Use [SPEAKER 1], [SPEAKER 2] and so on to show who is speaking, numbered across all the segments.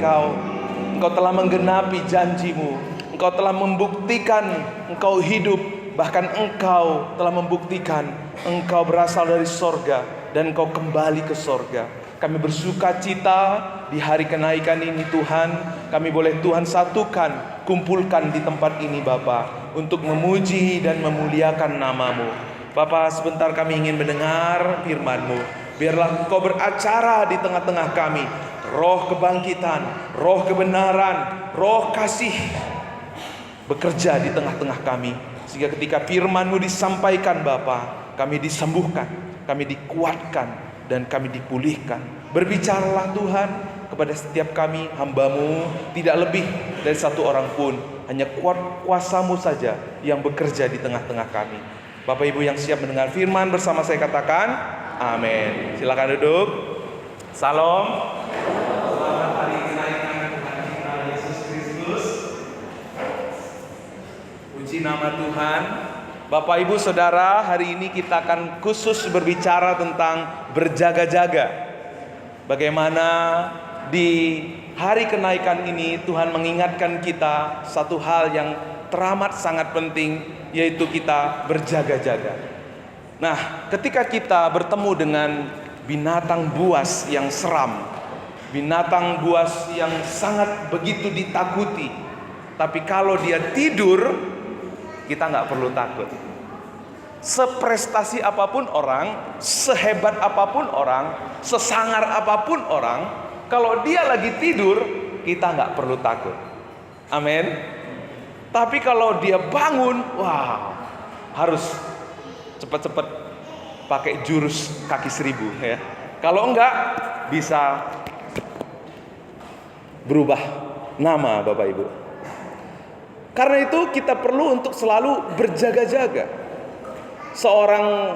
[SPEAKER 1] Engkau. Engkau telah menggenapi janji-Mu. Engkau telah membuktikan Engkau hidup. Bahkan Engkau telah membuktikan Engkau berasal dari sorga dan Engkau kembali ke sorga. Kami bersuka cita di hari kenaikan ini Tuhan. Kami boleh Tuhan satukan, kumpulkan di tempat ini Bapa, untuk memuji dan memuliakan nama-Mu. Bapa, sebentar kami ingin mendengar firman-Mu. Biarlah Engkau beracara di tengah-tengah kami. Roh kebangkitan, roh kebenaran, roh kasih bekerja di tengah-tengah kami. Sehingga ketika firman-Mu disampaikan Bapa, kami disembuhkan, kami dikuatkan, dan kami dipulihkan. Berbicaralah Tuhan kepada setiap kami, hamba-Mu, tidak lebih dari satu orang pun. Hanya kuasa-Mu saja yang bekerja di tengah-tengah kami. Bapak Ibu yang siap mendengar firman bersama saya katakan, amin. Silakan duduk. Salam. Selamat hari kenaikan Tuhan kita Yesus Kristus. Puji nama Tuhan. Bapak Ibu Saudara, hari ini kita akan khusus berbicara tentang berjaga-jaga. Bagaimana di hari kenaikan ini Tuhan mengingatkan kita satu hal yang teramat sangat penting, yaitu kita berjaga-jaga. Nah, ketika kita bertemu dengan binatang buas yang seram, binatang buas yang sangat begitu ditakuti, tapi kalau dia tidur, kita nggak perlu takut. Seprestasi apapun orang, sehebat apapun orang, sesangar apapun orang, kalau dia lagi tidur, kita nggak perlu takut. Amin. Tapi kalau dia bangun, wah, harus cepat-cepat pakai jurus kaki 1000 ya. Kalau enggak, bisa berubah nama Bapak Ibu. Karena itu kita perlu untuk selalu berjaga-jaga. Seorang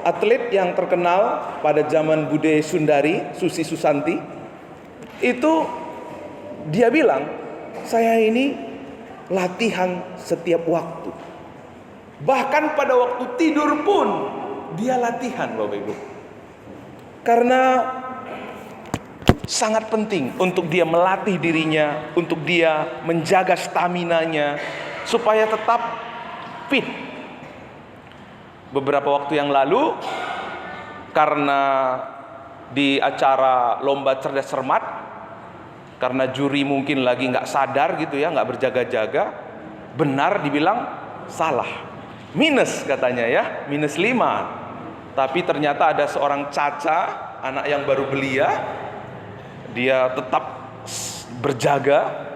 [SPEAKER 1] atlet yang terkenal pada zaman Bude Sundari, Susi Susanti, itu dia bilang, saya ini latihan setiap waktu. Bahkan pada waktu tidur pun dia latihan Bapak Ibu. Karena sangat penting untuk dia melatih dirinya, untuk dia menjaga staminanya supaya tetap fit. Beberapa waktu yang lalu, karena di acara lomba cerdas cermat, karena juri mungkin lagi nggak sadar gitu ya, nggak berjaga-jaga, benar dibilang salah, minus katanya ya, -5. Tapi ternyata ada seorang Caca, anak yang baru belia, dia tetap berjaga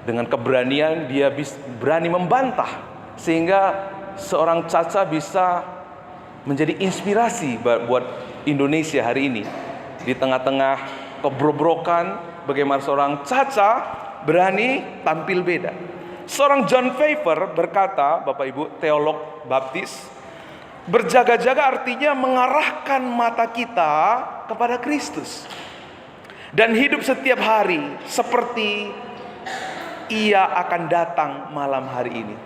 [SPEAKER 1] dengan keberanian, dia berani membantah, sehingga seorang Caca bisa menjadi inspirasi buat Indonesia hari ini. Di tengah-tengah kebrobrokan, bagaimana seorang Caca berani tampil beda. Seorang John Pfeiffer berkata, Bapak Ibu, teolog baptis, berjaga-jaga artinya mengarahkan mata kita kepada Kristus dan hidup setiap hari seperti Ia akan datang malam hari ini.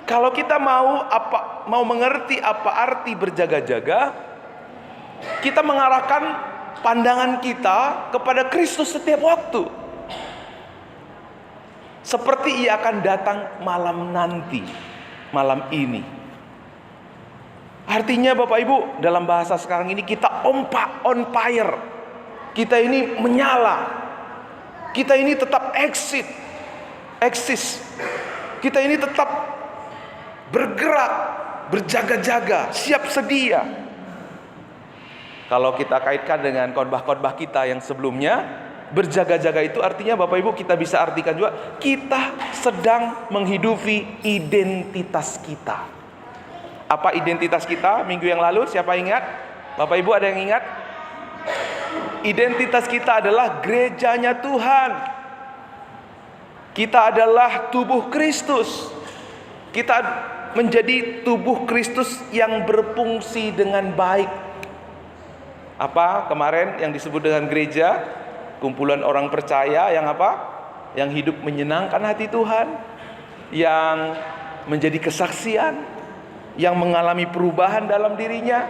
[SPEAKER 1] Kalau kita mau mengerti apa arti berjaga-jaga, kita mengarahkan pandangan kita kepada Kristus setiap waktu. Seperti Ia akan datang malam nanti, malam ini. Artinya Bapak Ibu, dalam bahasa sekarang ini kita on fire. Kita ini menyala. Kita ini tetap eksis. Kita ini tetap bergerak, berjaga-jaga, siap sedia. Kalau kita kaitkan dengan khotbah-khotbah kita yang sebelumnya, berjaga-jaga itu artinya Bapak Ibu kita bisa artikan juga, kita sedang menghidupi identitas kita. Apa identitas kita minggu yang lalu? Siapa ingat? Bapak Ibu ada yang ingat? Identitas kita adalah gerejanya Tuhan. Kita adalah tubuh Kristus. Kita menjadi tubuh Kristus yang berfungsi dengan baik. Apa kemarin yang disebut dengan gereja? Kumpulan orang percaya yang apa? Yang hidup menyenangkan hati Tuhan, yang menjadi kesaksian, yang mengalami perubahan dalam dirinya,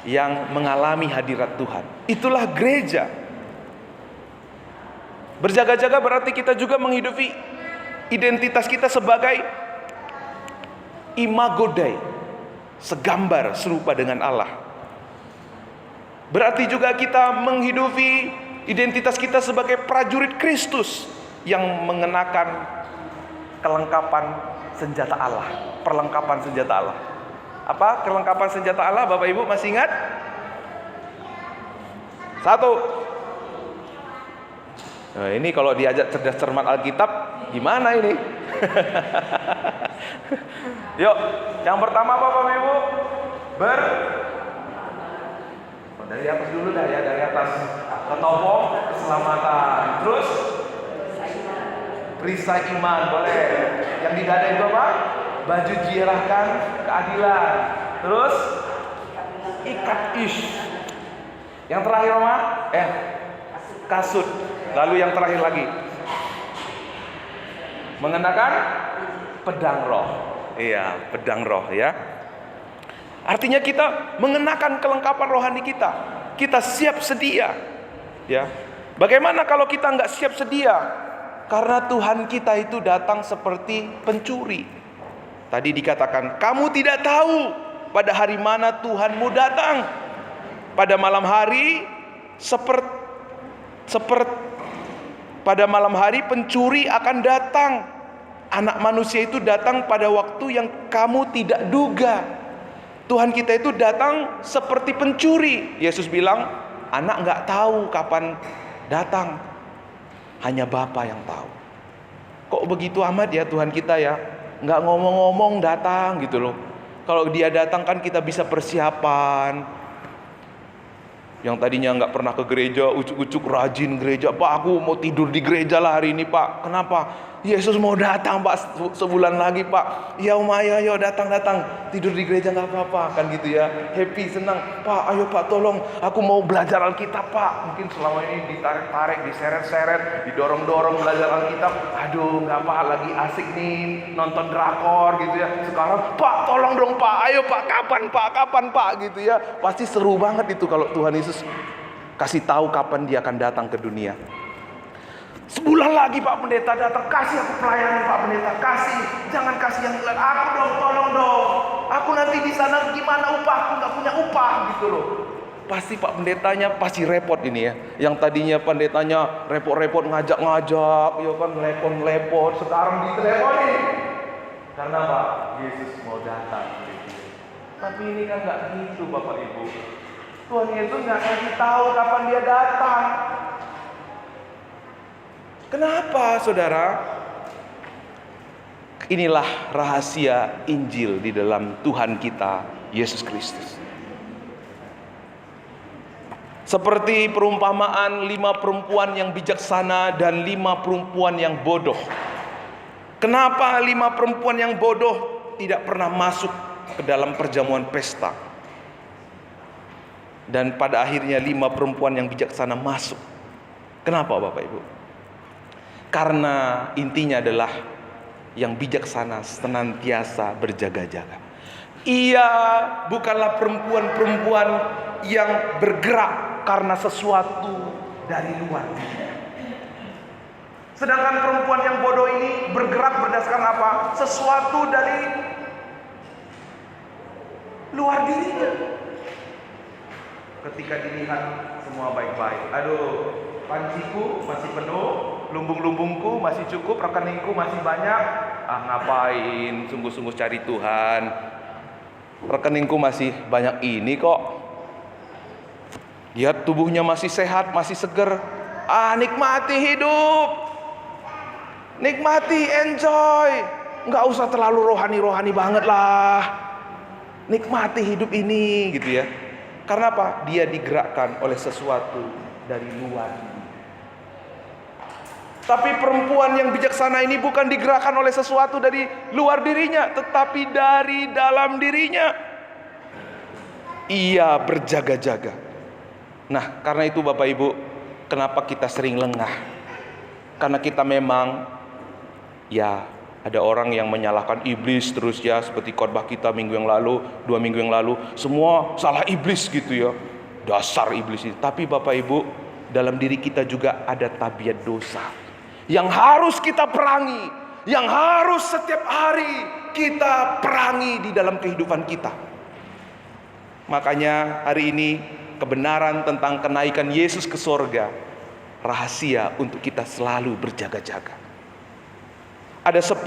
[SPEAKER 1] yang mengalami hadirat Tuhan. Itulah gereja. Berjaga-jaga berarti kita juga menghidupi identitas kita sebagai imago Dei, segambar serupa dengan Allah. Berarti juga kita menghidupi identitas kita sebagai prajurit Kristus yang mengenakan kelengkapan senjata Allah, perlengkapan senjata Allah. Apa kelengkapan senjata Allah, Bapak Ibu masih ingat? Satu. Nah, ini kalau diajak cerdas cermat Alkitab, gimana ini? Yuk, yang pertama Bapak Ibu, dari atas dulu dah ya, dari atas. Ketopong keselamatan. Terus perisai iman, boleh. Yang di dada itu apa? Baju jihadkan keadilan. Terus ikat ish. Yang terakhir apa? Kasut. Lalu yang terakhir lagi, mengenakan pedang roh. Iya, pedang roh ya. Artinya kita mengenakan kelengkapan rohani kita. Kita siap sedia. Ya. Bagaimana kalau kita nggak siap sedia? Karena Tuhan kita itu datang seperti pencuri. Tadi dikatakan, kamu tidak tahu pada hari mana Tuhanmu datang. Pada malam hari pada malam hari pencuri akan datang. Anak manusia itu datang pada waktu yang kamu tidak duga. Tuhan kita itu datang seperti pencuri. Yesus bilang, anak nggak tahu kapan datang, hanya Bapa yang tahu. Kok begitu amat ya Tuhan kita ya? Nggak ngomong-ngomong datang gitu loh. Kalau dia datang kan kita bisa persiapan. Yang tadinya nggak pernah ke gereja, ucuk-ucuk rajin gereja. Pak, aku mau tidur di gereja lah hari ini Pak. Kenapa? Yesus mau datang Pak, sebulan lagi Pak. Ya ayo datang. Tidur di gereja nggak apa-apa kan gitu ya. Happy, senang. Pak, ayo Pak tolong. Aku mau belajar Alkitab Pak. Mungkin selama ini ditarik-tarik, diseret-seret, didorong-dorong belajar Alkitab. Aduh nggak apa, lagi asik nih nonton drakor gitu ya. Sekarang Pak tolong dong Pak. Ayo Pak, kapan Pak gitu ya. Pasti seru banget itu kalau Tuhan Yesus kasih tahu kapan dia akan datang ke dunia. Sebulan lagi Pak Pendeta datang, kasih aku pelayanan Pak Pendeta, kasih, jangan kasih yang lain, aku dong, tolong dong, aku nanti di sana gimana upahku, nggak punya upah gitu loh. Pasti Pak Pendetanya pasti repot ini ya. Yang tadinya pendetanya repot-repot ngajak-ngajak, ya kan lepon-lepon, sekarang diteleponin. Karena Pak Yesus mau datang. Tapi ini kan nggak gitu Bapak Ibu. Tuhan Yesus nggak kasih tahu kapan dia datang. Kenapa saudara? Inilah rahasia Injil di dalam Tuhan kita Yesus Kristus. Seperti perumpamaan 5 perempuan yang bijaksana dan 5 perempuan yang bodoh. Kenapa 5 perempuan yang bodoh tidak pernah masuk ke dalam perjamuan pesta? Dan pada akhirnya 5 perempuan yang bijaksana masuk. Kenapa Bapak Ibu? Karena intinya adalah yang bijaksana senantiasa berjaga-jaga. Ia bukanlah perempuan-perempuan yang bergerak karena sesuatu dari luar dirinya. Sedangkan perempuan yang bodoh ini bergerak berdasarkan apa? Sesuatu dari luar dirinya. Ketika dilihat semua baik-baik, aduh, panciku masih penuh, lumbung-lumbungku masih cukup, rekeningku masih banyak. Ngapain sungguh-sungguh cari Tuhan? Rekeningku masih banyak ini kok. Lihat tubuhnya masih sehat, masih seger. Nikmati hidup. Nikmati, enjoy. Nggak usah terlalu rohani-rohani banget lah. Nikmati hidup ini gitu ya. Karena apa? Dia digerakkan oleh sesuatu dari luar. Tapi perempuan yang bijaksana ini bukan digerakkan oleh sesuatu dari luar dirinya, tetapi dari dalam dirinya. Ia berjaga-jaga. Nah, karena itu Bapak Ibu, kenapa kita sering lengah? Karena kita memang, ya, ada orang yang menyalahkan iblis terus ya, seperti khotbah kita minggu yang lalu, 2 minggu yang lalu, semua salah iblis gitu ya. Dasar iblis itu. Tapi Bapak Ibu, dalam diri kita juga ada tabiat dosa yang harus kita perangi, yang harus setiap hari kita perangi di dalam kehidupan kita. Makanya hari ini kebenaran tentang kenaikan Yesus ke sorga, rahasia untuk kita selalu berjaga-jaga. Ada 10,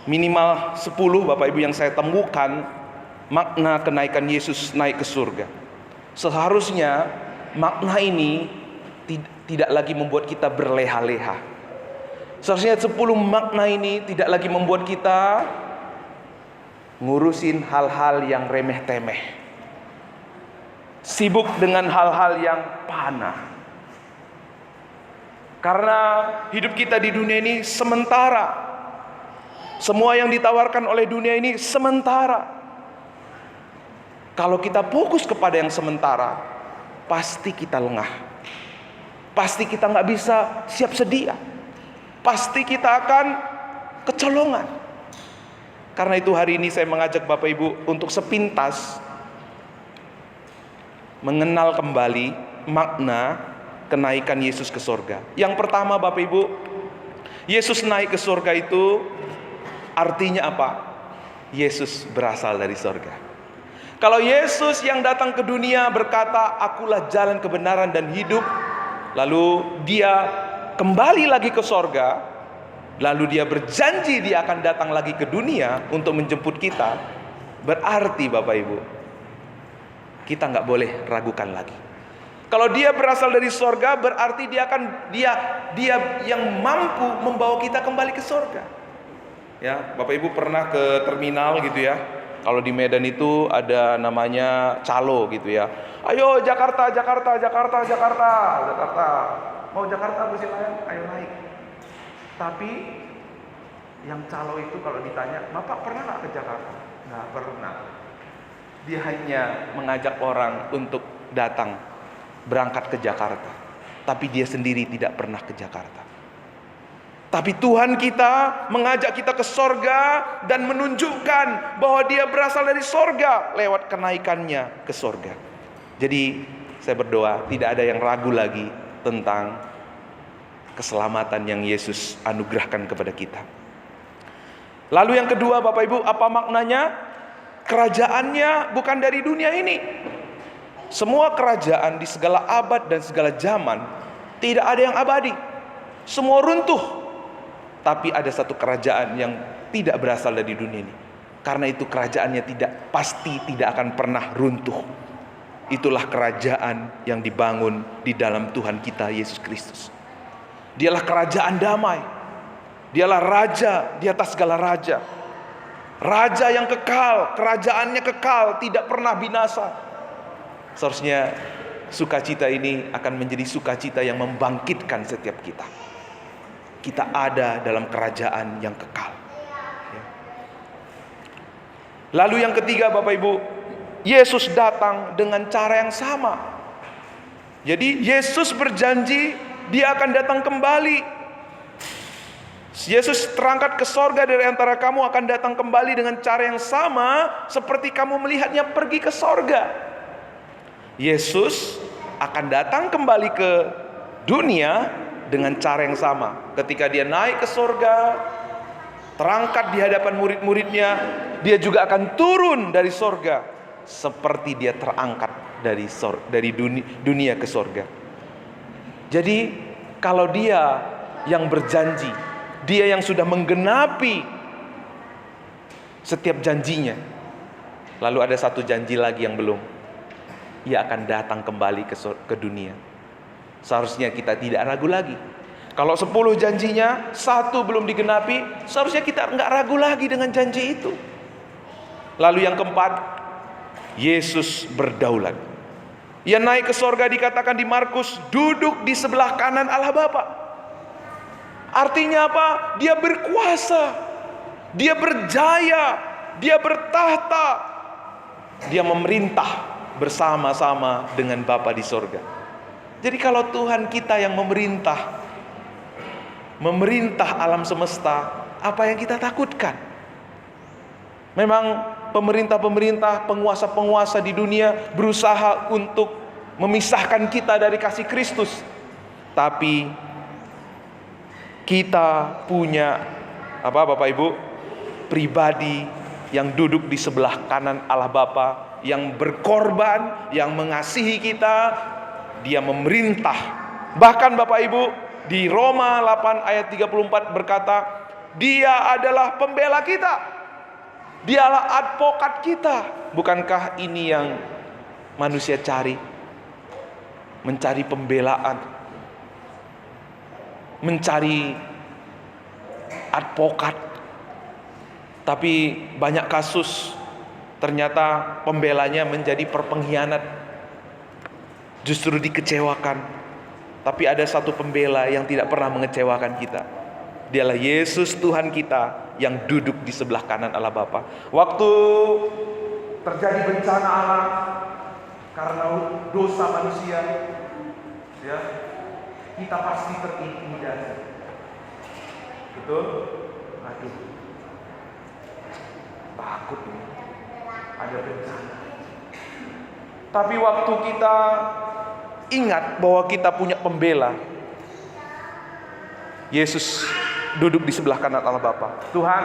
[SPEAKER 1] minimal 10 Bapak Ibu yang saya temukan makna kenaikan Yesus naik ke surga. Seharusnya makna ini tidak lagi membuat kita berleha-leha. Seharusnya 10 makna ini tidak lagi membuat kita ngurusin hal-hal yang remeh-temeh, sibuk dengan hal-hal yang panah. Karena hidup kita di dunia ini sementara. Semua yang ditawarkan oleh dunia ini sementara. Kalau kita fokus kepada yang sementara, pasti kita lengah. Pasti kita nggak bisa siap sedia. Pasti kita akan kecolongan. Karena itu hari ini saya mengajak Bapak Ibu untuk sepintas mengenal kembali makna kenaikan Yesus ke sorga. Yang pertama Bapak Ibu, Yesus naik ke sorga itu artinya apa? Yesus berasal dari sorga. Kalau Yesus yang datang ke dunia berkata, "Akulah jalan kebenaran dan hidup," lalu dia kembali lagi ke sorga, lalu dia berjanji dia akan datang lagi ke dunia untuk menjemput kita, berarti Bapak Ibu, kita nggak boleh ragukan lagi. Kalau dia berasal dari sorga, berarti dia yang mampu membawa kita kembali ke sorga. Ya, Bapak Ibu pernah ke terminal gitu ya? Kalau di Medan itu ada namanya calo gitu ya. Ayo Jakarta. Mau Jakarta bersilakan, ayo naik. Tapi yang calo itu kalau ditanya, "Bapak pernah nggak ke Jakarta?" Nggak pernah. Dia hanya mengajak orang untuk datang berangkat ke Jakarta, tapi dia sendiri tidak pernah ke Jakarta. Tapi Tuhan kita mengajak kita ke sorga dan menunjukkan bahwa dia berasal dari sorga lewat kenaikannya ke sorga. Jadi saya berdoa tidak ada yang ragu lagi tentang keselamatan yang Yesus anugerahkan kepada kita. Lalu yang kedua Bapak Ibu, apa maknanya? Kerajaannya bukan dari dunia ini. Semua kerajaan di segala abad dan segala zaman tidak ada yang abadi. Semua runtuh. Tapi ada satu kerajaan yang tidak berasal dari dunia ini. Karena itu kerajaannya pasti tidak akan pernah runtuh. Itulah kerajaan yang dibangun di dalam Tuhan kita Yesus Kristus. Dialah kerajaan damai. Dialah raja di atas segala raja. Raja yang kekal, kerajaannya kekal, tidak pernah binasa. Seharusnya sukacita ini akan menjadi sukacita yang membangkitkan setiap kita. Kita ada dalam kerajaan yang kekal. Lalu yang ketiga Bapak Ibu, Yesus datang dengan cara yang sama. Jadi Yesus berjanji dia akan datang kembali. Yesus terangkat ke sorga, dari antara kamu akan datang kembali dengan cara yang sama seperti kamu melihatnya pergi ke sorga. Yesus akan datang kembali ke dunia dengan cara yang sama. Ketika dia naik ke sorga, terangkat di hadapan murid-muridnya, dia juga akan turun dari sorga seperti dia terangkat dari dunia ke sorga. Jadi kalau dia yang berjanji, dia yang sudah menggenapi setiap janjinya, lalu ada satu janji lagi yang belum, ia akan datang kembali ke dunia. Seharusnya kita tidak ragu lagi. Kalau 10 janjinya, 1 belum digenapi, seharusnya kita nggak ragu lagi dengan janji itu. Lalu yang keempat, Yesus berdaulat. Ia naik ke sorga, dikatakan di Markus, duduk di sebelah kanan Allah Bapa. Artinya apa? Dia berkuasa, dia berjaya, dia bertahta, dia memerintah bersama-sama dengan Bapa di sorga. Jadi kalau Tuhan kita yang memerintah alam semesta, apa yang kita takutkan? Memang pemerintah-pemerintah, penguasa-penguasa di dunia berusaha untuk memisahkan kita dari kasih Kristus. Tapi kita punya Bapak Ibu? Pribadi yang duduk di sebelah kanan Allah Bapa, yang berkorban, yang mengasihi kita. Dia memerintah. Bahkan Bapak Ibu, di Roma 8 ayat 34 berkata, Dia adalah pembela kita. Dialah advokat kita. Bukankah ini yang manusia cari? Mencari pembelaan, mencari advokat. Tapi banyak kasus ternyata pembelanya menjadi pengkhianat, justru dikecewakan. Tapi ada satu pembela yang tidak pernah mengecewakan kita. Dialah Yesus Tuhan kita yang duduk di sebelah kanan Allah Bapa. Waktu terjadi bencana alam karena dosa manusia, ya, kita pasti terintimidasi. Betul? Aduh, takut nih, ada bencana. Tapi waktu kita ingat bahwa kita punya pembela, Yesus duduk di sebelah kanan Allah Bapa. Tuhan,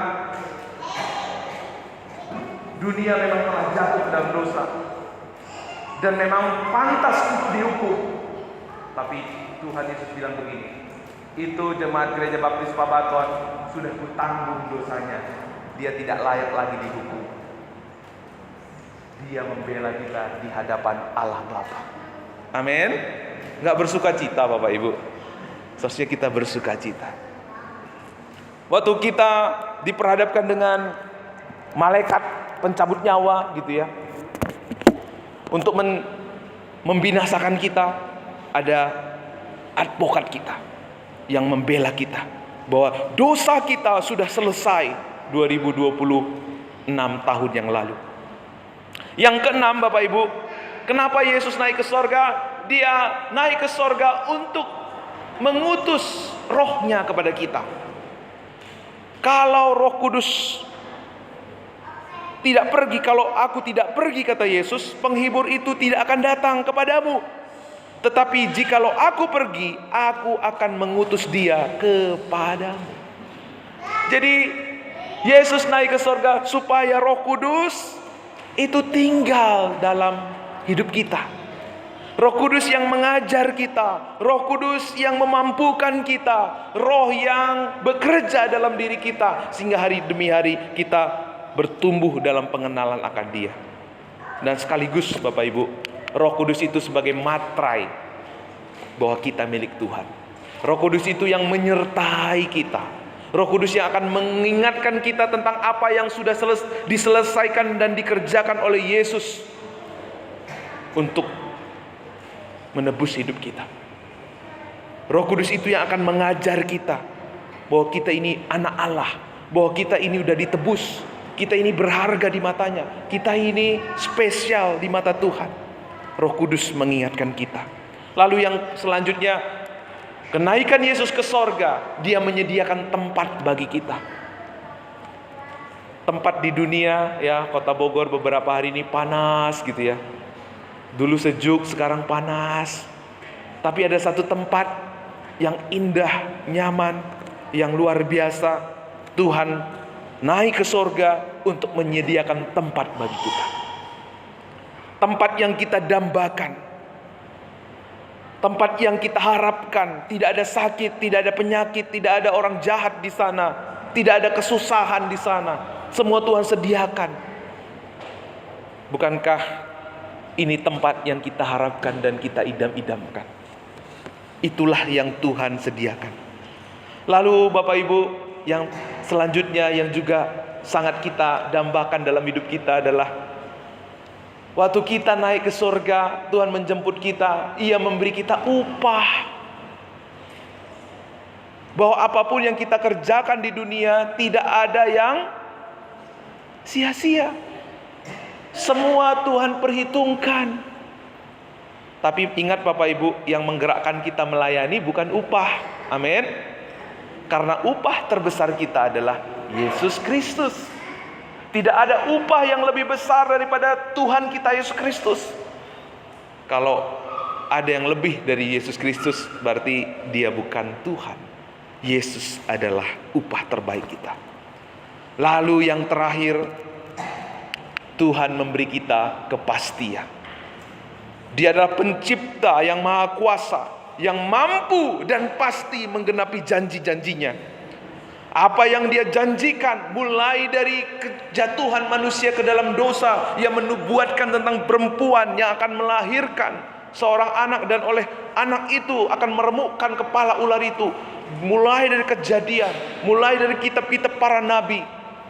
[SPEAKER 1] dunia memang telah jatuh dalam dosa dan memang pantas untuk dihukum. Tapi Tuhan Yesus bilang begini, itu jemaat gereja baptis Pabatuan sudah kutanggung dosanya. Dia tidak layak lagi dihukum. Dia membela kita di hadapan Allah Bapa. Amin. Nggak bersuka cita Bapak Ibu. Seharusnya kita bersuka cita. Waktu kita diperhadapkan dengan malaikat pencabut nyawa gitu ya, untuk membinasakan kita, ada advokat kita yang membela kita bahwa dosa kita sudah selesai 2026 tahun yang lalu. Yang keenam Bapak Ibu, kenapa Yesus naik ke sorga? Dia naik ke sorga untuk mengutus rohnya kepada kita. Kalau Roh Kudus tidak pergi, kalau aku tidak pergi, kata Yesus, penghibur itu tidak akan datang kepadamu. Tetapi jikalau aku pergi, aku akan mengutus dia kepadamu. Jadi Yesus naik ke sorga supaya Roh Kudus itu tinggal dalam hidup kita. Roh Kudus yang mengajar kita, Roh Kudus yang memampukan kita, Roh yang bekerja dalam diri kita, sehingga hari demi hari kita bertumbuh dalam pengenalan akan Dia. Dan sekaligus Bapak Ibu, Roh Kudus itu sebagai materai bahwa kita milik Tuhan. Roh Kudus itu yang menyertai kita. Roh Kudus yang akan mengingatkan kita tentang apa yang sudah diselesaikan dan dikerjakan oleh Yesus untuk menebus hidup kita. Roh Kudus itu yang akan mengajar kita bahwa kita ini anak Allah, bahwa kita ini udah ditebus, kita ini berharga di matanya, kita ini spesial di mata Tuhan. Roh Kudus mengingatkan kita. Lalu yang selanjutnya, kenaikan Yesus ke sorga, Dia menyediakan tempat bagi kita. Tempat di dunia, ya, Kota Bogor beberapa hari ini panas gitu ya. Dulu sejuk, sekarang panas. Tapi ada satu tempat yang indah, nyaman, yang luar biasa. Tuhan naik ke sorga untuk menyediakan tempat bagi kita. Tempat yang kita dambakan. Tempat yang kita harapkan. Tidak ada sakit, tidak ada penyakit, tidak ada orang jahat di sana. Tidak ada kesusahan di sana. Semua Tuhan sediakan. Bukankah ini tempat yang kita harapkan dan kita idam-idamkan? Itulah yang Tuhan sediakan. Lalu Bapak Ibu, yang selanjutnya yang juga sangat kita dambakan dalam hidup kita adalah waktu kita naik ke surga, Tuhan menjemput kita, Ia memberi kita upah. Bahwa apapun yang kita kerjakan di dunia tidak ada yang sia-sia. Semua Tuhan perhitungkan. Tapi ingat Bapak Ibu, yang menggerakkan kita melayani bukan upah. Amin. Karena upah terbesar kita adalah Yesus Kristus. Tidak ada upah yang lebih besar daripada Tuhan kita Yesus Kristus. Kalau ada yang lebih dari Yesus Kristus, berarti dia bukan Tuhan. Yesus adalah upah terbaik kita. Lalu yang terakhir, Tuhan memberi kita kepastian. Dia adalah pencipta yang maha kuasa, yang mampu dan pasti menggenapi janji-janjinya. Apa yang dia janjikan, mulai dari kejatuhan manusia ke dalam dosa, yang menubuatkan tentang perempuan yang akan melahirkan seorang anak, dan oleh anak itu akan meremukkan kepala ular itu. Mulai dari Kejadian, mulai dari kitab-kitab para nabi,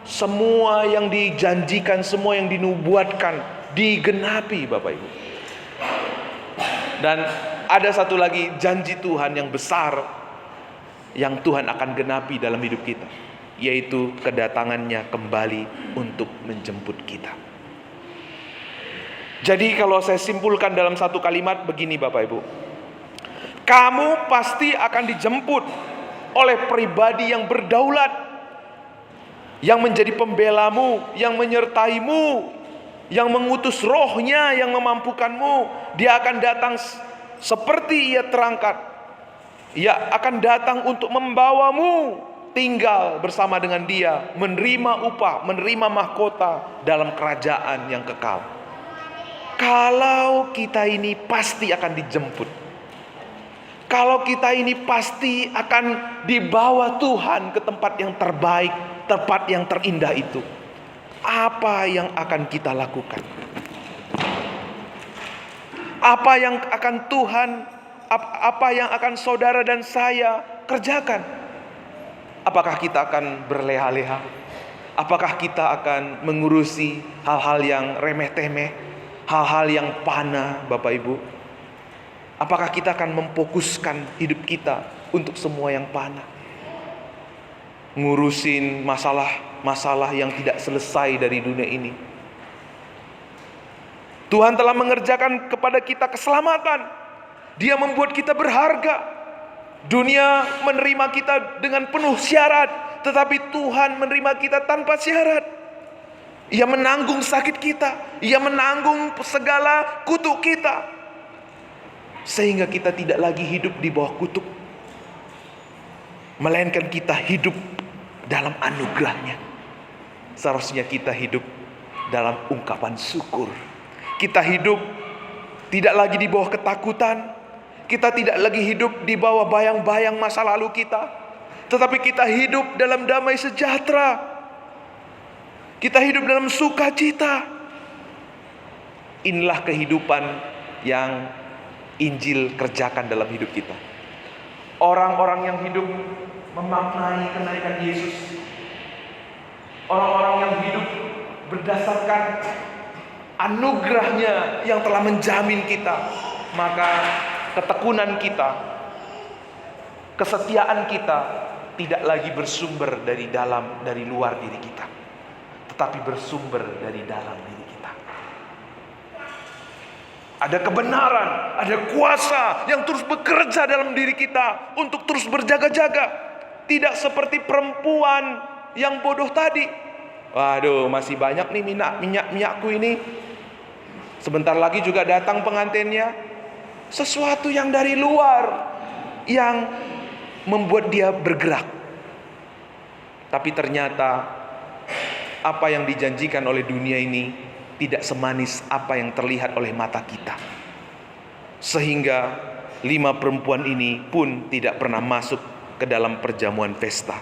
[SPEAKER 1] semua yang dijanjikan, semua yang dinubuatkan digenapi, Bapak Ibu. Dan ada satu lagi janji Tuhan yang besar yang Tuhan akan genapi dalam hidup kita, yaitu kedatangannya kembali untuk menjemput kita. Jadi kalau saya simpulkan dalam satu kalimat begini, Bapak Ibu, kamu pasti akan dijemput oleh pribadi yang berdaulat, yang menjadi pembelamu, yang menyertaimu, yang mengutus rohnya, yang memampukanmu. Dia akan datang seperti ia terangkat. Ia akan datang untuk membawamu tinggal bersama dengan dia, menerima upah, menerima mahkota dalam kerajaan yang kekal. Kalau kita ini pasti akan dijemput, kalau kita ini pasti akan dibawa Tuhan ke tempat yang terbaik, tempat yang terindah itu, apa yang akan kita lakukan? Apa yang akan Tuhan, apa yang akan saudara dan saya kerjakan? Apakah kita akan berleha-leha? Apakah kita akan mengurusi hal-hal yang remeh-temeh, hal-hal yang panah, Bapak Ibu? Apakah kita akan memfokuskan hidup kita untuk semua yang panah? Ngurusin masalah-masalah yang tidak selesai dari dunia ini. Tuhan telah mengerjakan kepada kita keselamatan. Dia membuat kita berharga. Dunia menerima kita dengan penuh syarat, tetapi Tuhan menerima kita tanpa syarat. Ia menanggung sakit kita, Ia menanggung segala kutuk kita, sehingga kita tidak lagi hidup di bawah kutuk, melainkan kita hidup dalam anugerahnya. Seharusnya kita hidup dalam ungkapan syukur. Kita hidup tidak lagi di bawah ketakutan. Kita tidak lagi hidup di bawah bayang-bayang masa lalu kita, tetapi kita hidup dalam damai sejahtera. Kita hidup dalam sukacita. Inilah kehidupan yang Injil kerjakan dalam hidup kita. Orang-orang yang hidup memaknai kenaikan Yesus, orang-orang yang hidup berdasarkan anugerahnya yang telah menjamin kita, maka ketekunan kita, kesetiaan kita tidak lagi bersumber dari dalam, dari luar diri kita, tetapi bersumber dari dalam diri kita. Ada kebenaran, ada kuasa yang terus bekerja dalam diri kita untuk terus berjaga-jaga. Tidak seperti perempuan yang bodoh tadi. Waduh, masih banyak nih minyakku ini. Sebentar lagi juga datang pengantinnya. Sesuatu yang dari luar yang membuat dia bergerak. Tapi ternyata apa yang dijanjikan oleh dunia ini tidak semanis apa yang terlihat oleh mata kita. Sehingga 5 perempuan ini pun tidak pernah masuk ke dalam perjamuan pesta.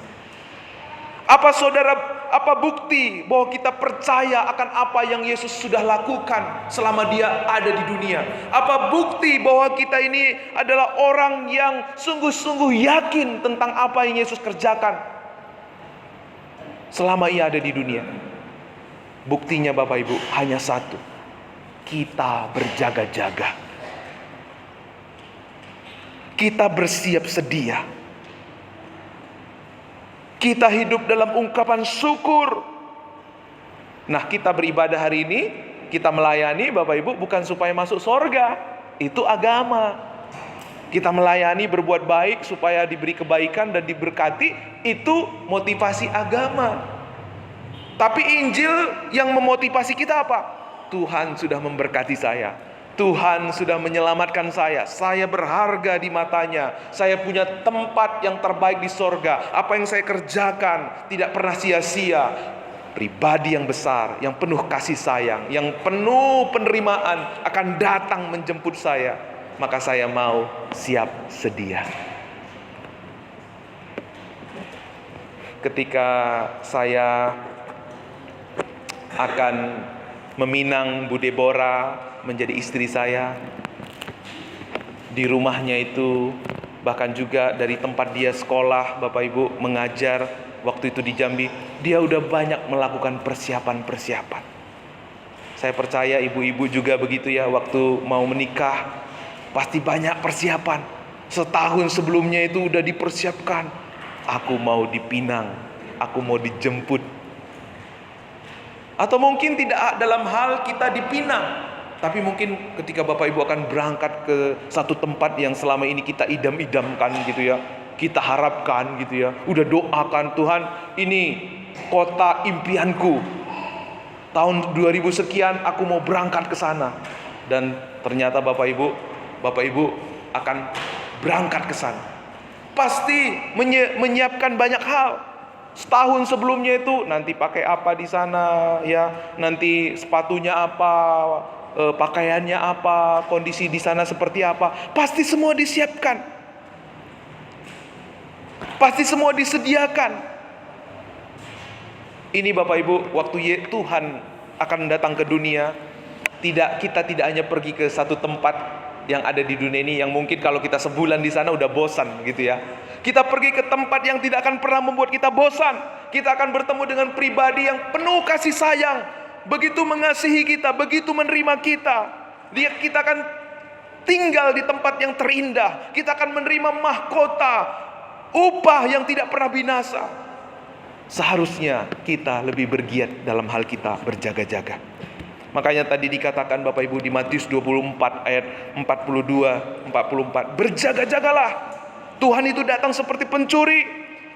[SPEAKER 1] Apa bukti bahwa kita percaya akan apa yang Yesus sudah lakukan selama dia ada di dunia? Apa bukti bahwa kita ini adalah orang yang sungguh-sungguh yakin tentang apa yang Yesus kerjakan selama ia ada di dunia? Buktinya Bapak Ibu hanya satu. Kita berjaga-jaga. Kita bersiap sedia. Kita hidup dalam ungkapan syukur. Nah, kita beribadah hari ini, kita melayani Bapak Ibu bukan supaya masuk sorga. Itu agama. Kita melayani berbuat baik supaya diberi kebaikan dan diberkati. Itu motivasi agama. Tapi Injil yang memotivasi kita apa? Tuhan sudah memberkati saya. Tuhan sudah menyelamatkan saya berharga di matanya, saya punya tempat yang terbaik di sorga. Apa yang saya kerjakan tidak pernah sia-sia. Pribadi yang besar, yang penuh kasih sayang, yang penuh penerimaan akan datang menjemput saya. Maka saya mau siap sedia. Ketika saya akan meminang Bu Deborah menjadi istri saya, di rumahnya itu, bahkan juga dari tempat dia sekolah, Bapak Ibu, mengajar waktu itu di Jambi, dia udah banyak melakukan persiapan-persiapan. Saya percaya ibu-ibu juga begitu ya, waktu mau menikah pasti banyak persiapan. Setahun sebelumnya itu udah dipersiapkan. Aku mau dipinang, aku mau dijemput. Atau mungkin tidak dalam hal kita dipinang, tapi mungkin ketika Bapak Ibu akan berangkat ke satu tempat yang selama ini kita idam-idamkan gitu ya, kita harapkan gitu ya, udah doakan, Tuhan ini kota impianku, tahun 2000 sekian aku mau berangkat ke sana. Dan ternyata Bapak Ibu akan berangkat ke sana. Pasti menyiapkan banyak hal. Setahun sebelumnya itu nanti pakai apa di sana ya, nanti sepatunya apa, pakaiannya apa, kondisi di sana seperti apa, pasti semua disiapkan, pasti semua disediakan. Ini Bapak Ibu, waktu Tuhan akan datang ke dunia, kita tidak hanya pergi ke satu tempat yang ada di dunia ini, yang mungkin kalau kita sebulan di sana udah bosan gitu ya. Kita pergi ke tempat yang tidak akan pernah membuat kita bosan. Kita akan bertemu dengan pribadi yang penuh kasih sayang, begitu mengasihi kita, begitu menerima kita. Kita akan tinggal di tempat yang terindah. Kita akan menerima mahkota, upah yang tidak pernah binasa. Seharusnya kita lebih bergiat dalam hal kita berjaga-jaga. Makanya tadi dikatakan Bapak Ibu di Matius 24 ayat 42-44, berjaga-jagalah. Tuhan itu datang seperti pencuri.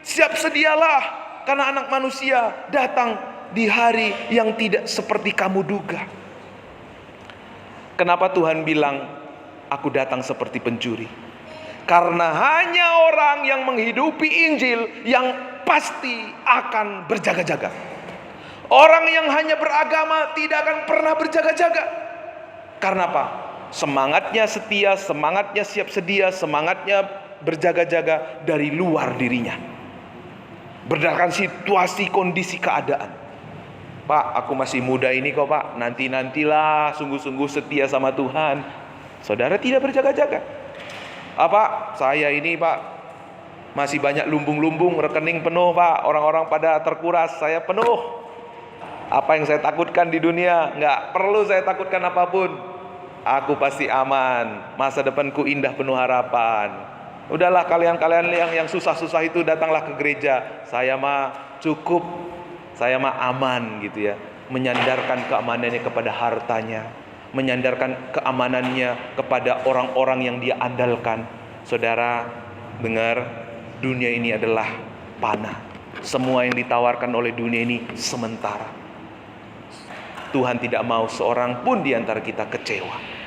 [SPEAKER 1] Siap sedialah, karena anak manusia datang di hari yang tidak seperti kamu duga. Kenapa Tuhan bilang aku datang seperti pencuri? Karena hanya orang yang menghidupi Injil yang pasti akan berjaga-jaga. Orang yang hanya beragama tidak akan pernah berjaga-jaga. Karena apa? Semangatnya setia, semangatnya siap sedia, semangatnya berjaga-jaga dari luar dirinya, berdasarkan situasi, kondisi, keadaan. Pak, aku masih muda ini kok Pak, nantilah sungguh-sungguh setia sama Tuhan. Saudara tidak berjaga-jaga. Pak, saya ini Pak masih banyak lumbung-lumbung, rekening penuh Pak, orang-orang pada terkuras, saya penuh. Apa yang saya takutkan di dunia? Nggak perlu saya takutkan apapun. Aku pasti aman, masa depanku indah penuh harapan. Udahlah kalian yang susah-susah itu datanglah ke gereja. Saya mah cukup, saya mah aman gitu ya. Menyandarkan keamanannya kepada hartanya, menyandarkan keamanannya kepada orang-orang yang dia andalkan. Saudara, dengar, dunia ini adalah panah. Semua yang ditawarkan oleh dunia ini sementara. Tuhan tidak mau seorang pun di antara kita kecewa.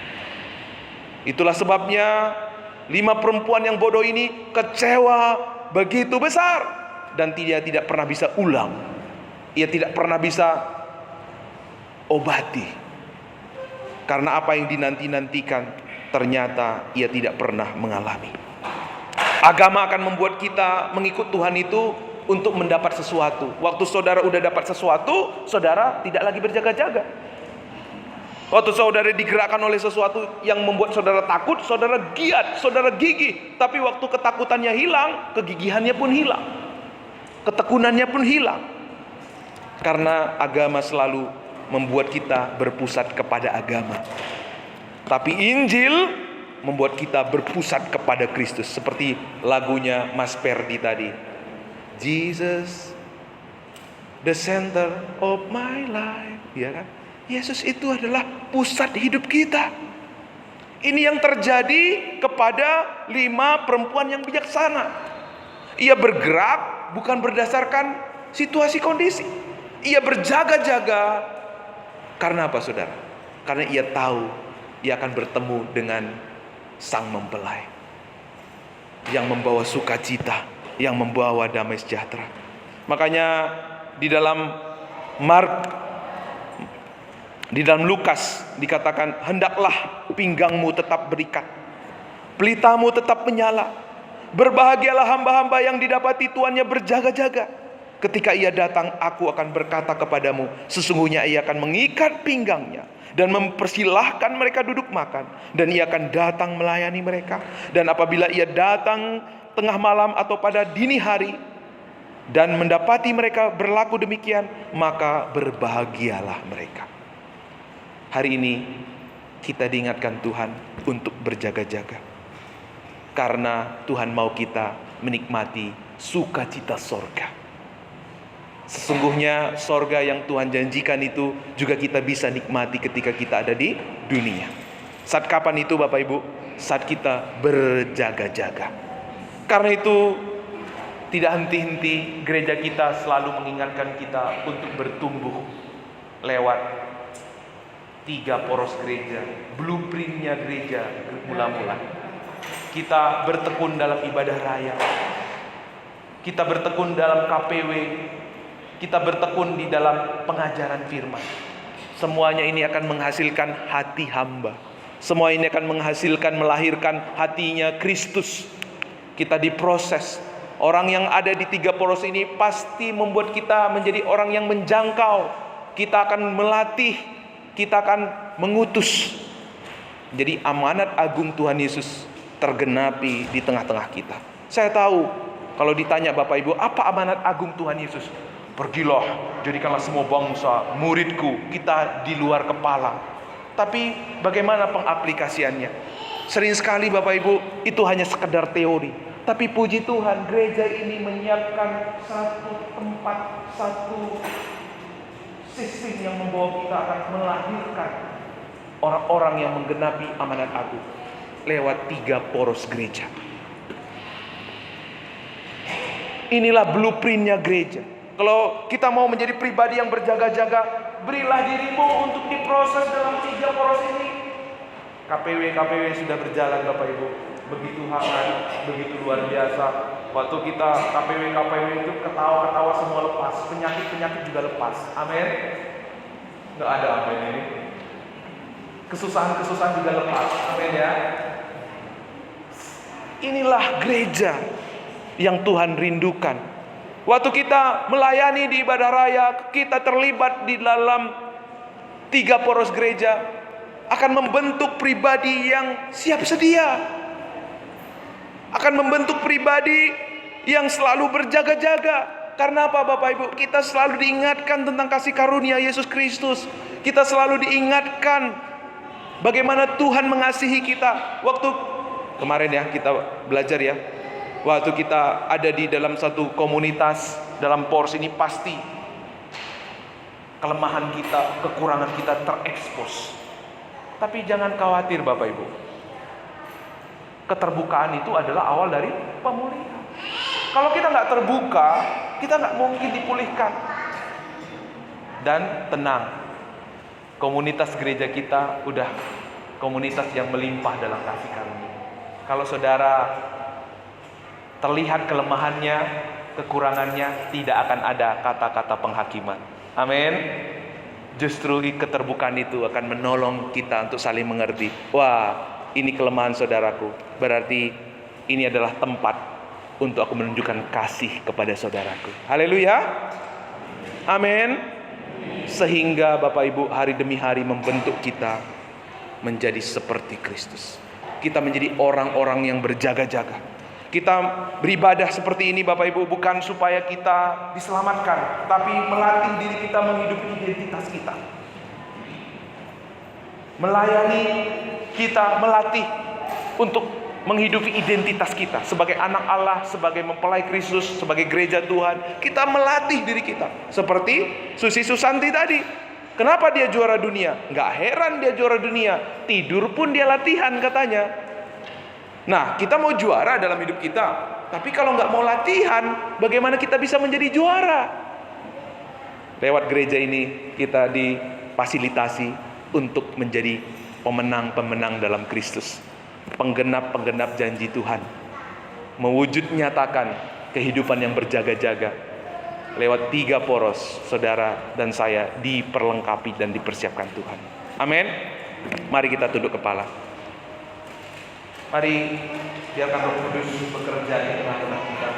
[SPEAKER 1] Itulah sebabnya 5 perempuan yang bodoh ini kecewa begitu besar, dan dia tidak pernah bisa ulang. Ia tidak pernah bisa obati. Karena apa yang dinanti-nantikan ternyata ia tidak pernah mengalami. Agama akan membuat kita mengikut Tuhan itu untuk mendapat sesuatu. Waktu saudara udah dapat sesuatu, saudara tidak lagi berjaga-jaga. Waktu saudara digerakkan oleh sesuatu yang membuat saudara takut, saudara giat, saudara gigih. Tapi waktu ketakutannya hilang, kegigihannya pun hilang, ketekunannya pun hilang. Karena agama selalu membuat kita berpusat kepada agama. Tapi Injil membuat kita berpusat kepada Kristus. Seperti lagunya Mas Perdi tadi, Jesus, the center of my life. Ya kan? Yesus itu adalah pusat hidup kita. Ini yang terjadi kepada 5 perempuan yang bijaksana. Ia bergerak bukan berdasarkan situasi kondisi. Ia berjaga-jaga. Karena apa saudara? Karena ia tahu ia akan bertemu dengan Sang Mempelai yang membawa sukacita, yang membawa damai sejahtera. Makanya di dalam Lukas dikatakan, hendaklah pinggangmu tetap berikat, pelitamu tetap menyala. Berbahagialah hamba-hamba yang didapati tuannya berjaga-jaga. Ketika ia datang, aku akan berkata kepadamu, sesungguhnya ia akan mengikat pinggangnya dan mempersilahkan mereka duduk makan, dan ia akan datang melayani mereka. Dan apabila ia datang tengah malam atau pada dini hari dan mendapati mereka berlaku demikian, maka berbahagialah mereka. Hari ini kita diingatkan Tuhan untuk berjaga-jaga, karena Tuhan mau kita menikmati sukacita sorga. Sesungguhnya sorga yang Tuhan janjikan itu juga kita bisa nikmati ketika kita ada di dunia. Saat kapan itu Bapak Ibu? Saat kita berjaga-jaga. Karena itu tidak henti-henti gereja kita selalu mengingatkan kita untuk bertumbuh lewat 3 poros gereja, blueprintnya gereja mula-mula. Kita bertekun dalam ibadah raya, kita bertekun dalam KPW, kita bertekun di dalam pengajaran firman. Semuanya ini akan menghasilkan hati hamba. Semua ini akan menghasilkan, melahirkan hatinya Kristus. Kita diproses. Orang yang ada di 3 poros ini pasti membuat kita menjadi orang yang menjangkau. Kita akan melatih, kita akan mengutus. Jadi amanat agung Tuhan Yesus tergenapi di tengah-tengah kita. Saya tahu kalau ditanya Bapak Ibu, apa amanat agung Tuhan Yesus? Pergilah, jadikanlah semua bangsa muridku. Kita di luar kepala. Tapi bagaimana pengaplikasiannya? Sering sekali Bapak Ibu, itu hanya sekedar teori. Tapi puji Tuhan, gereja ini menyiapkan satu tempat, satu sistem yang membawa kita akan melahirkan orang-orang yang menggenapi amanat agung lewat 3 poros gereja. Inilah blueprintnya gereja. Kalau kita mau menjadi pribadi yang berjaga-jaga, berilah dirimu untuk diproses dalam 3 poros ini. KPW sudah berjalan Bapak Ibu, begitu hangat, begitu luar biasa. Waktu kita KPW itu ketawa-ketawa semua lepas, penyakit juga lepas. Amin. Nggak ada amin ini. Kesusahan juga lepas. Amin ya. Inilah gereja yang Tuhan rindukan. Waktu kita melayani di ibadah raya, kita terlibat di dalam 3 poros gereja, akan membentuk pribadi yang siap sedia, akan membentuk pribadi yang selalu berjaga-jaga. Karena apa Bapak Ibu? Kita selalu diingatkan tentang kasih karunia Yesus Kristus. Kita selalu diingatkan bagaimana Tuhan mengasihi kita. Waktu kemarin ya kita belajar ya, waktu kita ada di dalam satu komunitas, dalam poros ini pasti kelemahan kita, kekurangan kita terekspos. Tapi jangan khawatir Bapak Ibu. Keterbukaan itu adalah awal dari pemulihan. Kalau kita nggak terbuka, kita nggak mungkin dipulihkan. Dan tenang, komunitas gereja kita udah komunitas yang melimpah dalam kasih karunia. Kalau saudara terlihat kelemahannya, kekurangannya, tidak akan ada kata-kata penghakiman. Amin. Justru keterbukaan itu akan menolong kita untuk saling mengerti. Wah, ini kelemahan saudaraku. Berarti ini adalah tempat untuk aku menunjukkan kasih kepada saudaraku. Haleluya. Amin. Sehingga Bapak Ibu hari demi hari membentuk kita menjadi seperti Kristus. Kita menjadi orang-orang yang berjaga-jaga. Kita beribadah seperti ini Bapak Ibu bukan supaya kita diselamatkan, tapi melatih diri kita menghidupi identitas kita. Melayani kita melatih untuk menghidupi identitas kita sebagai anak Allah, sebagai mempelai Kristus, sebagai gereja Tuhan. Kita melatih diri kita seperti Susi Susanti tadi. Kenapa dia juara dunia? Nggak heran dia juara dunia. Tidur pun dia latihan katanya. Nah, kita mau juara dalam hidup kita, tapi kalau nggak mau latihan, bagaimana kita bisa menjadi juara? Lewat gereja ini kita difasilitasi untuk menjadi pemenang-pemenang dalam Kristus, penggenap-penggenap janji Tuhan, mewujud nyatakan kehidupan yang berjaga-jaga. Lewat 3 poros, saudara dan saya diperlengkapi dan dipersiapkan Tuhan. Amin. Mari kita tunduk kepala. Mari biarkan Roh Kudus bekerja di tengah-tengah kita.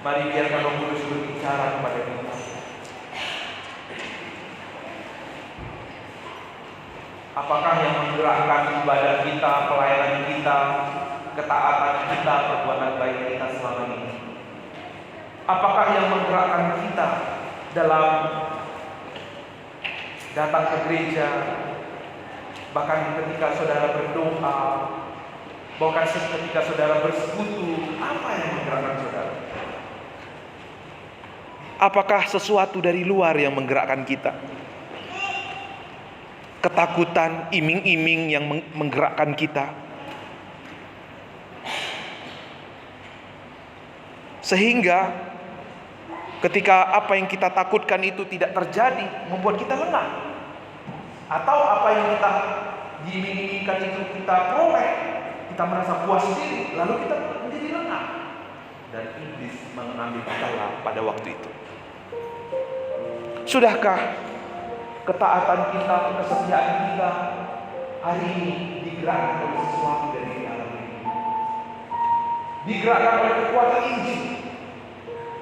[SPEAKER 1] Mari biarkan Roh Kudus berbicara kepada kita. Apakah yang menggerakkan ibadah kita, pelayanan kita, ketaatan kita, perbuatan baik kita selama ini? Apakah yang menggerakkan kita dalam datang ke gereja, bahkan ketika saudara berdoa, bahkan ketika saudara bersekutu? Apa yang menggerakkan saudara? Apakah sesuatu dari luar yang menggerakkan kita? Ketakutan, iming-iming yang menggerakkan kita, sehingga ketika apa yang kita takutkan itu tidak terjadi, membuat kita lengah. Atau apa yang kita diiming-imingkan itu kita peroleh, kita merasa puas diri, lalu kita menjadi lengah. Dan iblis mengambil kita pada waktu itu. Sudahkah ketaatan kita, kesetiaan kita hari ini digerakkan oleh sesuatu dari dalam diri? Digerakkan oleh kekuatan Injil.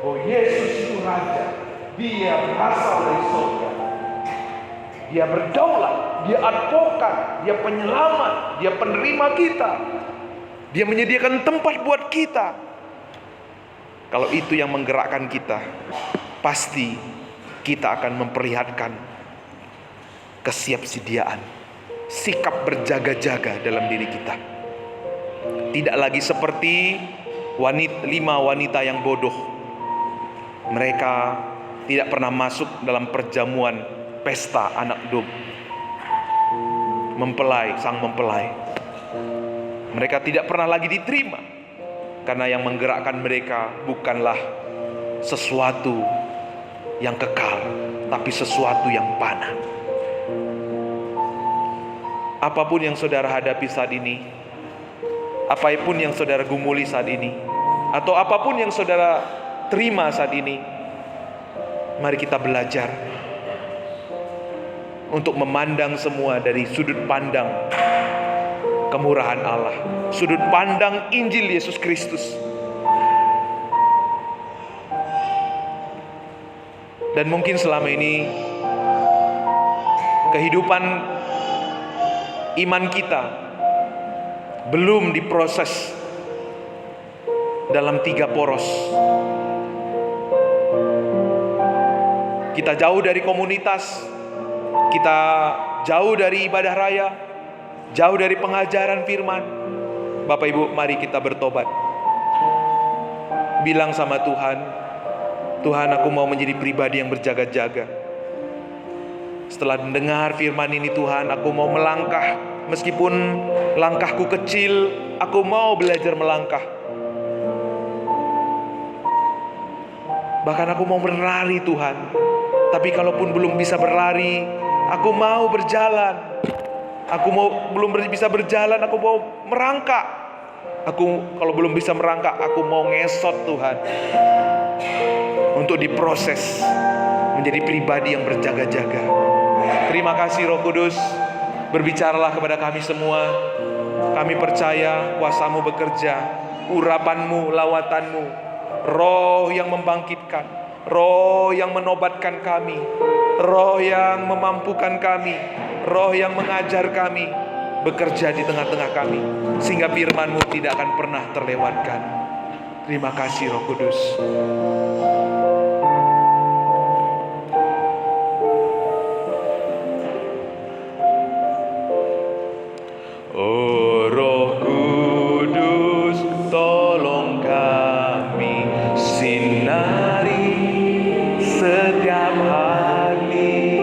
[SPEAKER 1] Oh, Yesus itu Raja. Dia berasal dari surga. Dia berdaulat, dia advokat, dia penyelamat, dia penerima kita. Dia menyediakan tempat buat kita. Kalau itu yang menggerakkan kita, pasti kita akan memperlihatkan kesiapsediaan, sikap berjaga-jaga dalam diri kita. Tidak lagi seperti 5 wanita yang bodoh. Mereka tidak pernah masuk dalam perjamuan pesta anak domba, sang mempelai. Mereka tidak pernah lagi diterima, karena yang menggerakkan mereka bukanlah sesuatu yang kekal, tapi sesuatu yang fana. Apapun yang saudara hadapi saat ini, apapun yang saudara gumuli saat ini, atau apapun yang saudara terima saat ini, mari kita belajar untuk memandang semua dari sudut pandang kemurahan Allah, sudut pandang Injil Yesus Kristus. Dan mungkin selama ini kehidupan iman kita belum diproses dalam 3 poros. Kita jauh dari komunitas, kita jauh dari ibadah raya, jauh dari pengajaran firman. Bapak Ibu, mari kita bertobat. Bilang sama Tuhan, Tuhan, aku mau menjadi pribadi yang berjaga-jaga. Setelah mendengar firman ini, Tuhan, aku mau melangkah. Meskipun langkahku kecil, aku mau belajar melangkah. Bahkan aku mau berlari, Tuhan. Tapi kalaupun belum bisa berlari, aku mau berjalan. Belum bisa berjalan, aku mau merangkak. Kalau belum bisa merangkak, aku mau ngesot, Tuhan. Untuk diproses menjadi pribadi yang berjaga-jaga. Terima kasih Roh Kudus. Berbicaralah kepada kami semua. Kami percaya kuasa-Mu bekerja, urapan-Mu, lawatan-Mu, Roh yang membangkitkan, Roh yang menobatkan kami, Roh yang memampukan kami, Roh yang mengajar kami, bekerja di tengah-tengah kami, sehingga firman-Mu tidak akan pernah terlewatkan. Terima kasih Roh Kudus. Oh Roh Kudus, tolong kami sinari setiap hari,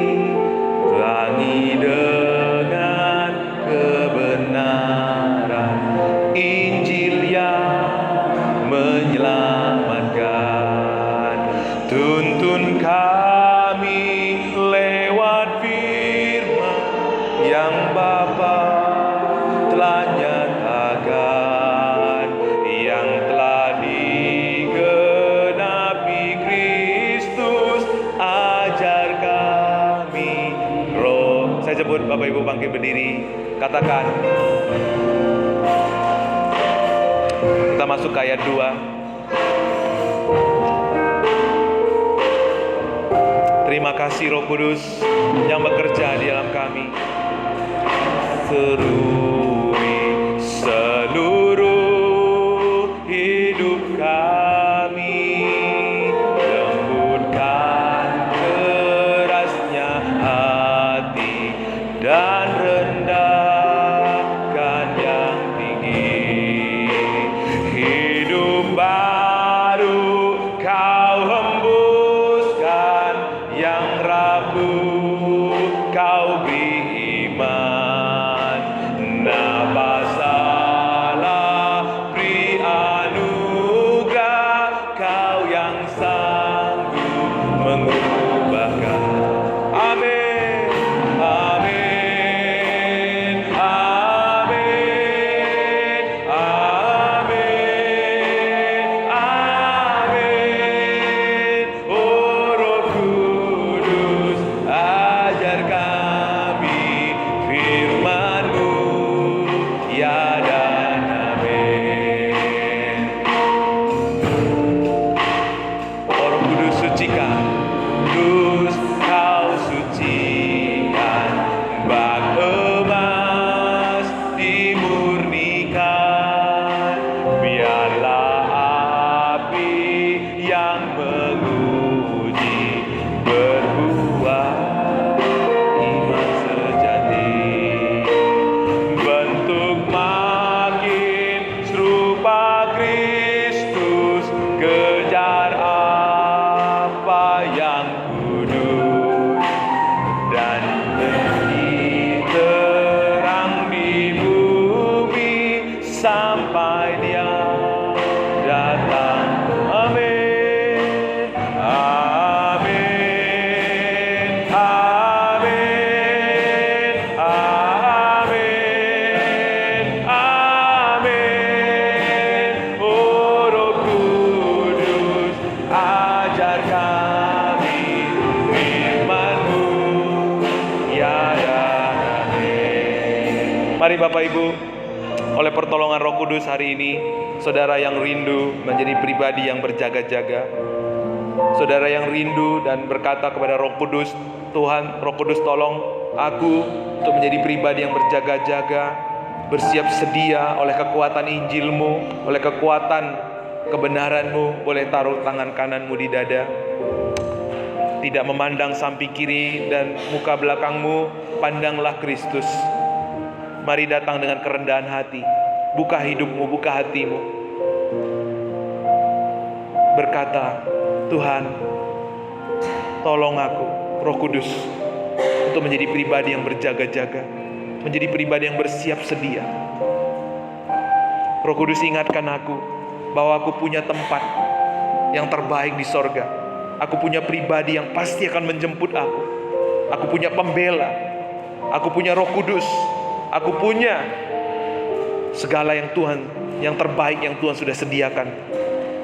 [SPEAKER 1] terangi dengan kebenaran Injil yang menyelamatkan. menyebut Bapak Ibu bangkit berdiri. Katakan. Kita masuk ke ayat 2. Terima kasih Roh Kudus yang bekerja di dalam kami. Serui seluruh hidup kami, lembutkan kerasnya hati dan rendahkan yang tinggi. Hidup baru kau hembuskan, yang rapuh kau beri iman. Nabasalah beri anugerah, kau yang sanggup mengubahkan. Amin, amin, amin, amin, amin. Oh Roh Kudus, ajar kami firman-Mu, ya dan amin. Oh Roh Kudus, sucikan, Kudus kau sucikan, bak emas dimurnikan, biarlah api yang menguji berbuah iman sejati. Bentuk makin serupa Kristus, kejar apa yang kudus, dan menjadi terang di bumi sampai Dia datang. Amin, amin, amin, amin, amin. Oh Roh Kudus, ajar kami firman-Mu, ya dan amin. Mari Bapak Ibu, oleh pertolongan Roh Kudus hari ini, saudara yang rindu menjadi pribadi yang berjaga-jaga, saudara yang rindu dan berkata kepada Roh Kudus, Tuhan, Roh Kudus tolong aku untuk menjadi pribadi yang berjaga-jaga, bersiap sedia oleh kekuatan Injil-Mu, oleh kekuatan kebenaran-Mu. Boleh taruh tangan kananmu di dada, tidak memandang samping kiri dan muka belakangmu, pandanglah Kristus. Mari datang dengan kerendahan hati, buka hidupmu, buka hatimu, berkata, Tuhan, tolong aku, Roh Kudus, untuk menjadi pribadi yang berjaga-jaga, menjadi pribadi yang bersiap sedia. Roh Kudus, ingatkan aku bahwa aku punya tempat yang terbaik di sorga. Aku punya pribadi yang pasti akan menjemput aku. Aku punya pembela, aku punya Roh Kudus, aku punya segala yang Tuhan, yang terbaik yang Tuhan sudah sediakan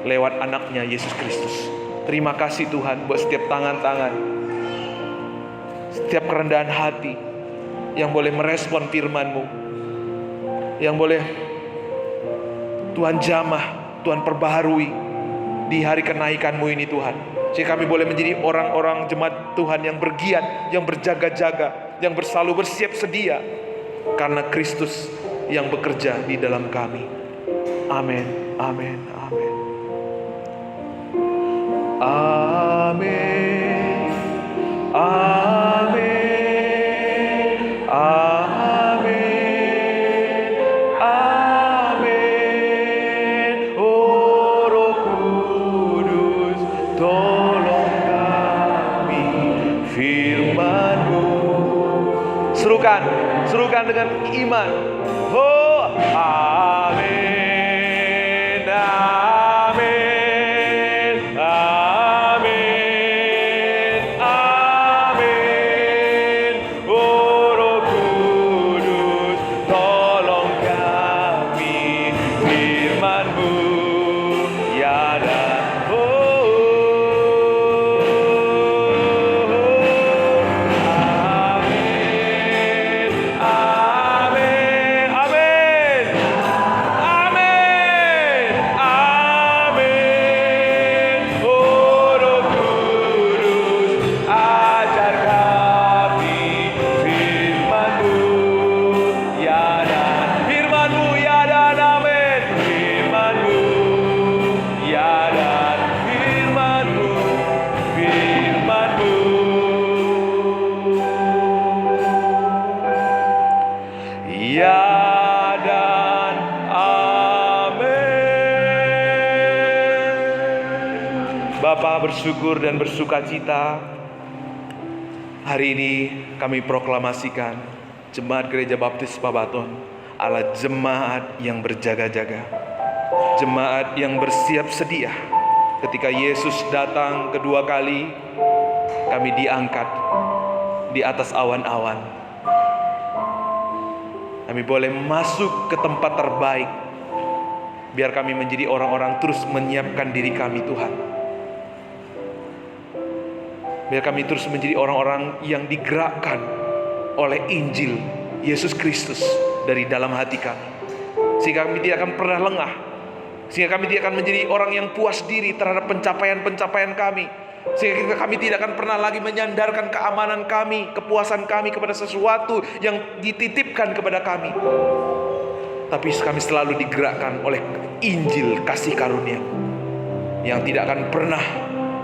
[SPEAKER 1] lewat anaknya Yesus Kristus. Terima kasih Tuhan buat setiap tangan-tangan, setiap kerendahan hati yang boleh merespon firman-Mu, yang boleh Tuhan jamah, Tuhan perbaharui di hari kenaikan-Mu ini Tuhan. Sehingga kami boleh menjadi orang-orang jemaat Tuhan yang bergiat, yang berjaga-jaga, yang selalu bersiap sedia, karena Kristus yang bekerja di dalam kami. Amin, amin, amin. Amin, amin, amin, amin. Oh Roh Kudus, tolong kami firman-Mu. Serukan dengan iman. Oh, amin, amin, amin, amin. Oh Roh Kudus, tolong kami firman-Mu, ya dan amin, Bapa bersyukur dan bersukacita. Hari ini kami proklamasikan Jemaat Gereja Baptis Pabaton adalah jemaat yang berjaga-jaga, jemaat yang bersiap sedia. Ketika Yesus datang kedua kali, kami diangkat di atas awan-awan. Kami boleh masuk ke tempat terbaik. Biar kami menjadi orang-orang terus menyiapkan diri kami, Tuhan. Biar kami terus menjadi orang-orang yang digerakkan oleh Injil Yesus Kristus dari dalam hati kami. Sehingga kami tidak akan pernah lengah. Sehingga kami tidak akan menjadi orang yang puas diri terhadap pencapaian-pencapaian kami. Sehingga kami tidak akan pernah lagi menyandarkan keamanan kami, kepuasan kami kepada sesuatu yang dititipkan kepada kami. Tapi kami selalu digerakkan oleh Injil kasih karunia yang tidak akan pernah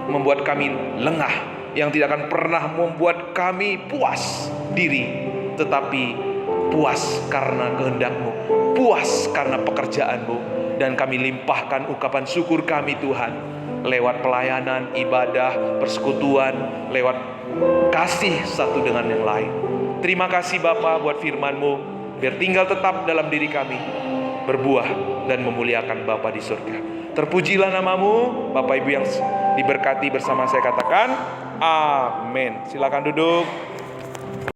[SPEAKER 1] membuat kami lengah, yang tidak akan pernah membuat kami puas diri, tetapi puas karena kehendak-Mu, puas karena pekerjaan-Mu. Dan kami limpahkan ungkapan syukur kami, Tuhan, lewat pelayanan, ibadah, persekutuan, lewat kasih satu dengan yang lain. Terima kasih Bapa buat firman-Mu, biar tinggal tetap dalam diri kami, berbuah dan memuliakan Bapa di surga. Terpujilah nama-Mu. Bapak Ibu yang diberkati bersama saya katakan amin. Silakan duduk.